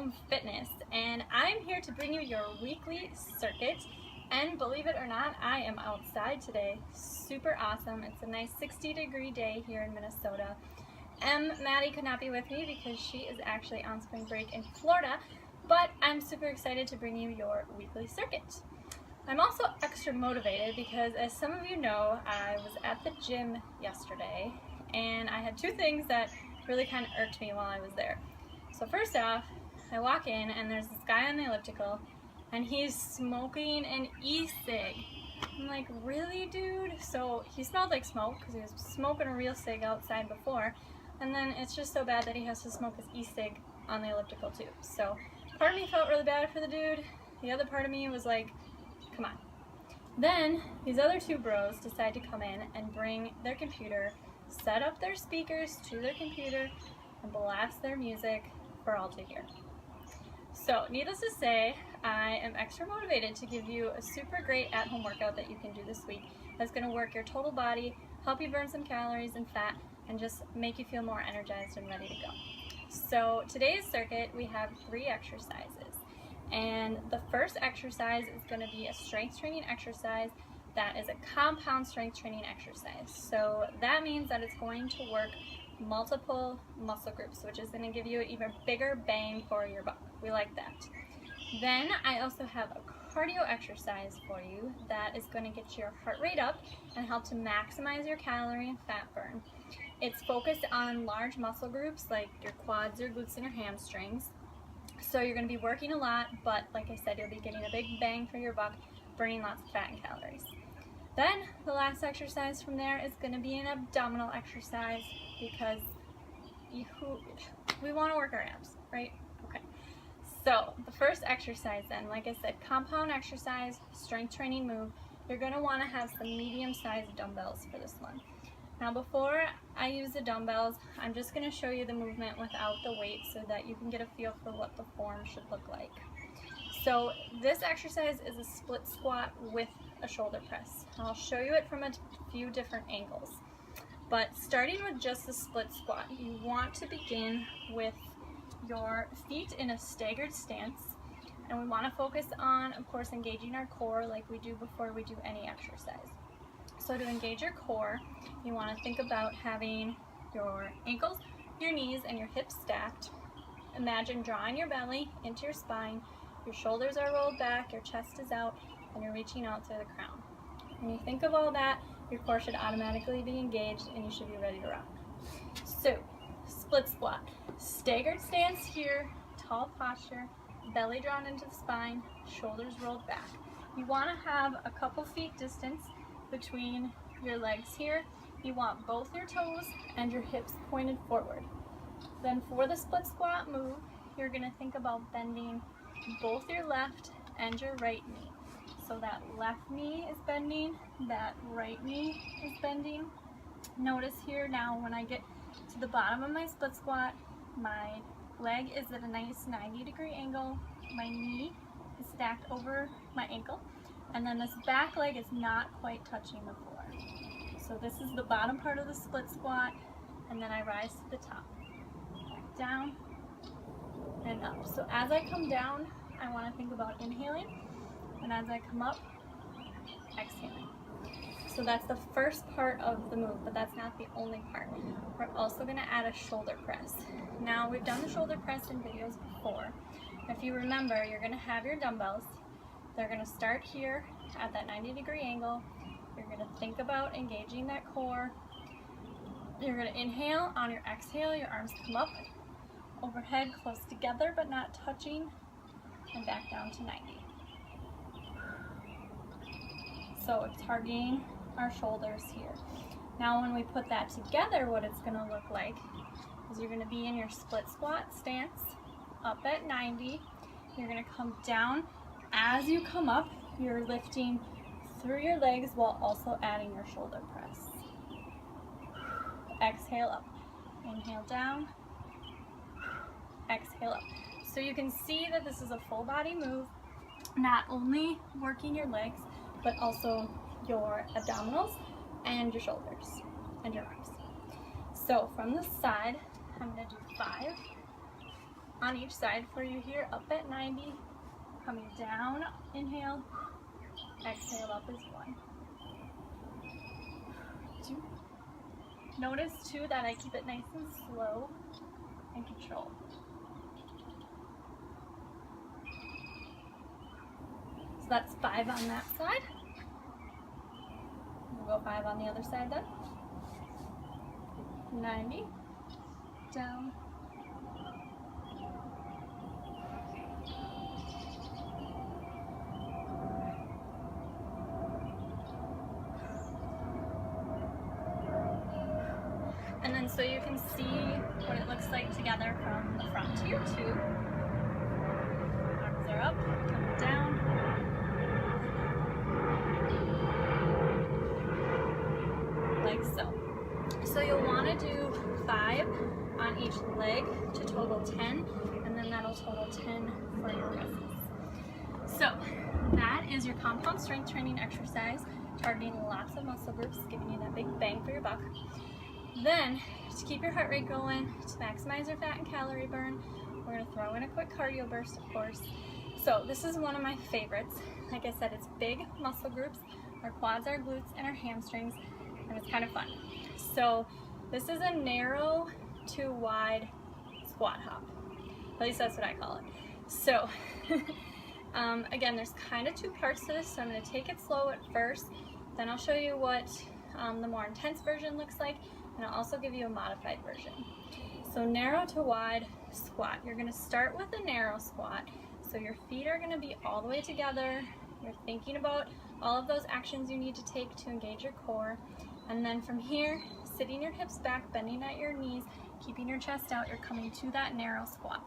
Home Fitness, and I'm here to bring you your weekly circuit. And believe it or not, I am outside today. Super awesome. It's a nice 60-degree day here in Minnesota. Maddie could not be with me because she is actually on spring break in Florida, but I'm super excited to bring you your weekly circuit. I'm also extra motivated because, as some of you know, I was at the gym yesterday and I had two things that really kind of irked me while I was there. So first off, I walk in and there's this guy on the elliptical and he's smoking an e-cig. I'm like, really, dude? So he smelled like smoke because he was smoking a real cig outside before, and then it's just so bad that he has to smoke his e-cig on the elliptical too. So part of me felt really bad for the dude. The other part of me was like, come on. Then these other two bros decide to come in and bring their computer, set up their speakers to their computer, and blast their music for all to hear. So needless to say, I am extra motivated to give you a super great at-home workout that you can do this week that's going to work your total body, help you burn some calories and fat, and just make you feel more energized and ready to go. So today's circuit, we have 3 exercises. And the first exercise is going to be a strength training exercise that is a compound strength training exercise. So that means that it's going to work multiple muscle groups, which is going to give you an even bigger bang for your buck. We like that. Then I also have a cardio exercise for you that is going to get your heart rate up and help to maximize your calorie and fat burn. It's focused on large muscle groups like your quads, your glutes, and your hamstrings. So you're going to be working a lot, but like I said, you'll be getting a big bang for your buck, burning lots of fat and calories. Then the last exercise from there is going to be an abdominal exercise because we want to work our abs, right? Okay. So the first exercise then, like I said, compound exercise, strength training move. You're going to want to have some medium-sized dumbbells for this one. Now before I use the dumbbells, I'm just going to show you the movement without the weight so that you can get a feel for what the form should look like. So this exercise is a split squat with a shoulder press. I'll show you it from a few different angles. But starting with just the split squat, you want to begin with your feet in a staggered stance. And we want to focus on, of course, engaging our core like we do before we do any exercise. So to engage your core, you want to think about having your ankles, your knees, and your hips stacked. Imagine drawing your belly into your spine, your shoulders are rolled back, your chest is out, and you're reaching out to the crown. When you think of all that, your core should automatically be engaged and you should be ready to rock. So, split squat. Staggered stance here, tall posture, belly drawn into the spine, shoulders rolled back. You want to have a couple feet distance between your legs here. You want both your toes and your hips pointed forward. Then for the split squat move, you're going to think about bending both your left and your right knee. So that left knee is bending, that right knee is bending. Notice here now when I get to the bottom of my split squat, my leg is at a nice 90-degree angle, my knee is stacked over my ankle, and then this back leg is not quite touching the floor. So this is the bottom part of the split squat, and then I rise to the top. Back down and up. So as I come down, I want to think about inhaling, and as I come up, exhaling. So that's the first part of the move, but that's not the only part. We're also going to add a shoulder press. Now, we've done the shoulder press in videos before. If you remember, you're going to have your dumbbells. They're going to start here at that 90-degree angle. You're going to think about engaging that core. You're going to inhale. On your exhale, your arms come up, overhead, close together but not touching, and back down to 90. So it's targeting our shoulders here. Now when we put that together, what it's going to look like is you're going to be in your split squat stance, up at 90. You're going to come down. As you come up, you're lifting through your legs while also adding your shoulder press. Exhale up. Inhale down. Exhale up. So you can see that this is a full body move, not only working your legs, but also your abdominals and your shoulders and your arms. So from the side, I'm going to do 5, on each side for you here, up at 90, coming down, inhale, exhale, up is 1, 2. Notice too that I keep it nice and slow and controlled. So that's 5 on that side. We'll go 5 on the other side then. 90, down, and then so you can see what it looks like together from the front to your tube. Arms are up, coming down. Like so. So you'll want to do 5 on each leg to total 10, and then that'll total 10 for your wrists. So that is your compound strength training exercise, targeting lots of muscle groups, giving you that big bang for your buck. Then, to keep your heart rate going, to maximize your fat and calorie burn, we're going to throw in a quick cardio burst, of course. So this is one of my favorites. Like I said, it's big muscle groups, our quads, our glutes, and our hamstrings, and it's kind of fun. So this is a narrow to wide squat hop. At least that's what I call it. So again, there's kind of 2 parts to this, so I'm going to take it slow at first, then I'll show you what the more intense version looks like, and I'll also give you a modified version. So narrow to wide squat. You're going to start with a narrow squat. So your feet are going to be all the way together. You're thinking about all of those actions you need to take to engage your core. And then from here, sitting your hips back, bending at your knees, keeping your chest out, you're coming to that narrow squat.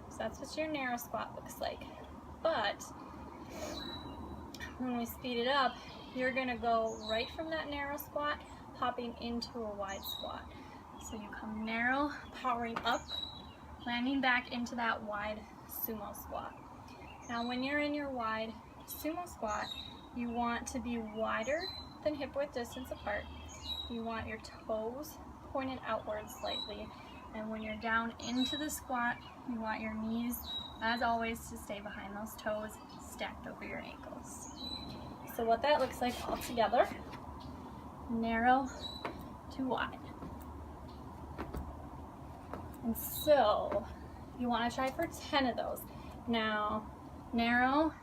So that's what your narrow squat looks like. But when we speed it up, you're going to go right from that narrow squat, popping into a wide squat. So you come narrow, powering up, landing back into that wide sumo squat. Now when you're in your wide sumo squat, you want to be wider than hip width distance apart. You want your toes pointed outwards slightly. And when you're down into the squat, you want your knees, as always, to stay behind those toes, stacked over your ankles. So what that looks like all together, narrow to wide. And so you want to try for 10 of those. Now, narrow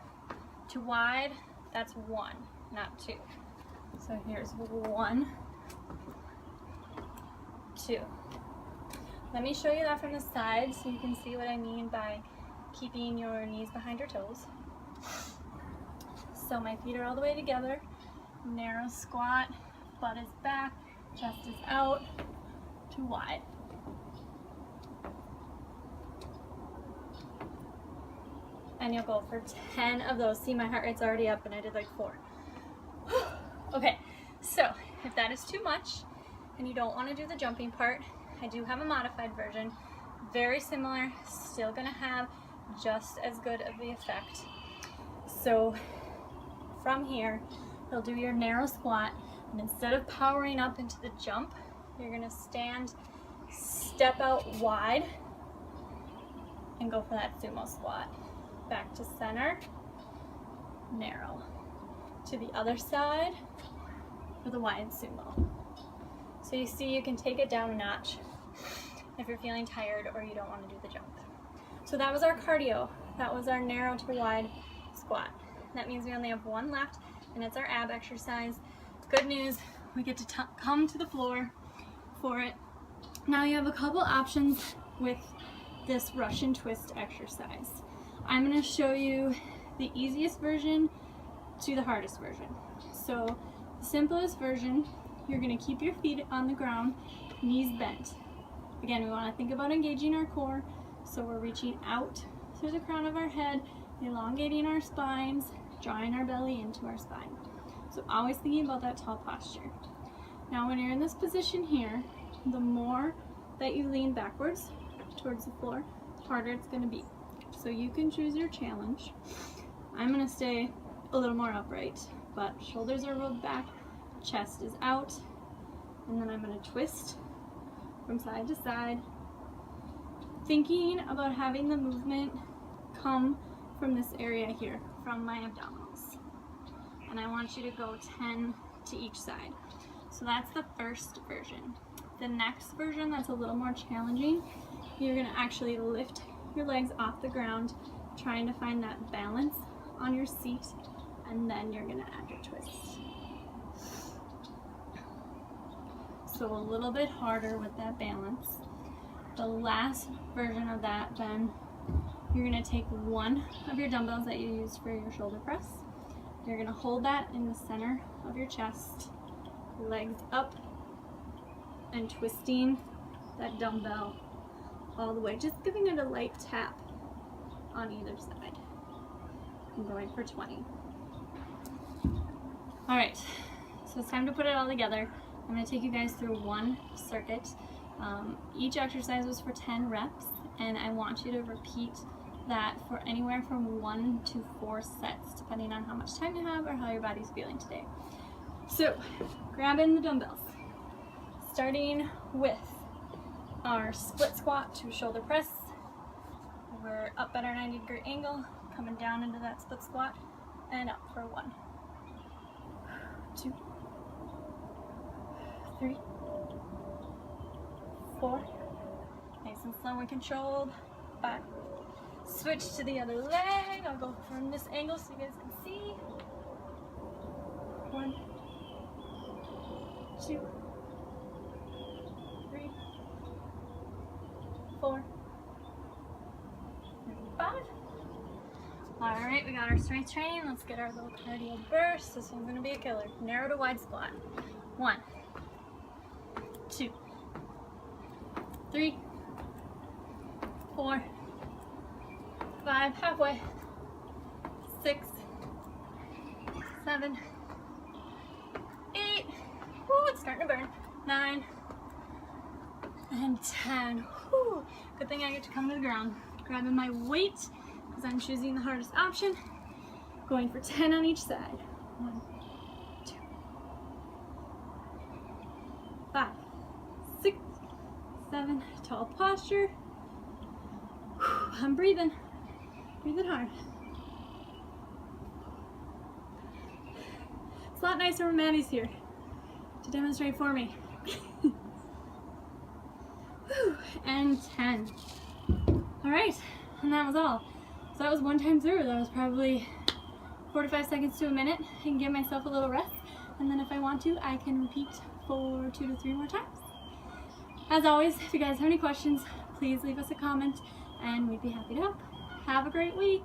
to wide, that's 1, not 2. So here's 1, 2. Let me show you that from the side so you can see what I mean by keeping your knees behind your toes. So my feet are all the way together, narrow squat, butt is back, chest is out, to wide. And you'll go for 10 of those. See, my heart rate's already up and I did like 4. Okay, so if that is too much and you don't want to do the jumping part, I do have a modified version. Very similar, still gonna have just as good of the effect. So from here, you'll do your narrow squat, and instead of powering up into the jump, you're gonna stand, step out wide, and go for that sumo squat. Back to center, narrow. To the other side for the wide sumo. So you see you can take it down a notch if you're feeling tired or you don't want to do the jump. So that was our cardio. That was our narrow to wide squat. That means we only have 1 left, and it's our ab exercise. Good news, we get to come to the floor for it. Now you have a couple options with this Russian twist exercise. I'm going to show you the easiest version to the hardest version. So the simplest version, you're going to keep your feet on the ground, knees bent. Again, we want to think about engaging our core, so we're reaching out through the crown of our head, elongating our spines, drawing our belly into our spine. So always thinking about that tall posture. Now when you're in this position here, the more that you lean backwards towards the floor, the harder it's going to be. So you can choose your challenge. I'm going to stay a little more upright, but shoulders are rolled back, chest is out, and then I'm going to twist from side to side, thinking about having the movement come from this area here, from my abdominals. And I want you to go 10 to each side. So that's the first version. The next version that's a little more challenging, you're gonna actually lift your legs off the ground, trying to find that balance on your seat, and then you're gonna add your twist. So a little bit harder with that balance. The last version of that, then you're gonna take one of your dumbbells that you used for your shoulder press. You're gonna hold that in the center of your chest, legs up, and twisting that dumbbell all the way, just giving it a light tap on either side. I'm going for 20. All right, so it's time to put it all together. I'm gonna take you guys through one circuit. Each exercise was for 10 reps, and I want you to repeat that for anywhere from 1 to 4 sets, depending on how much time you have or how your body's feeling today. So, grab in the dumbbells. Starting with our split squat to shoulder press. We're up at our 90-degree angle, coming down into that split squat, and up for 1, 2, 3, 4. Nice and slow and controlled. 5. Switch to the other leg. I'll go from this angle so you guys can see. 1, 2, 3, 4, 5. All right, we got our strength training. Let's get our little cardio burst. This one's gonna be a killer. Narrow to wide squat. 1, 2, 3, 4, 5, halfway, 6, 7, 8, woo, it's starting to burn, 9, and 10, woo. Good thing I get to come to the ground. Grabbing my weight, because I'm choosing the hardest option, going for 10 on each side. 1, 2, 5, 6, 7, tall posture. I'm breathing hard. It's a lot nicer when Maddie's here to demonstrate for me. And 10. All right, and that was all. So that was one time through. That was probably 45 seconds to a minute. I can give myself a little rest, and then if I want to, I can repeat for 2 to 3 more times. As always, if you guys have any questions, please leave us a comment, and we'd be happy to help. Have a great week.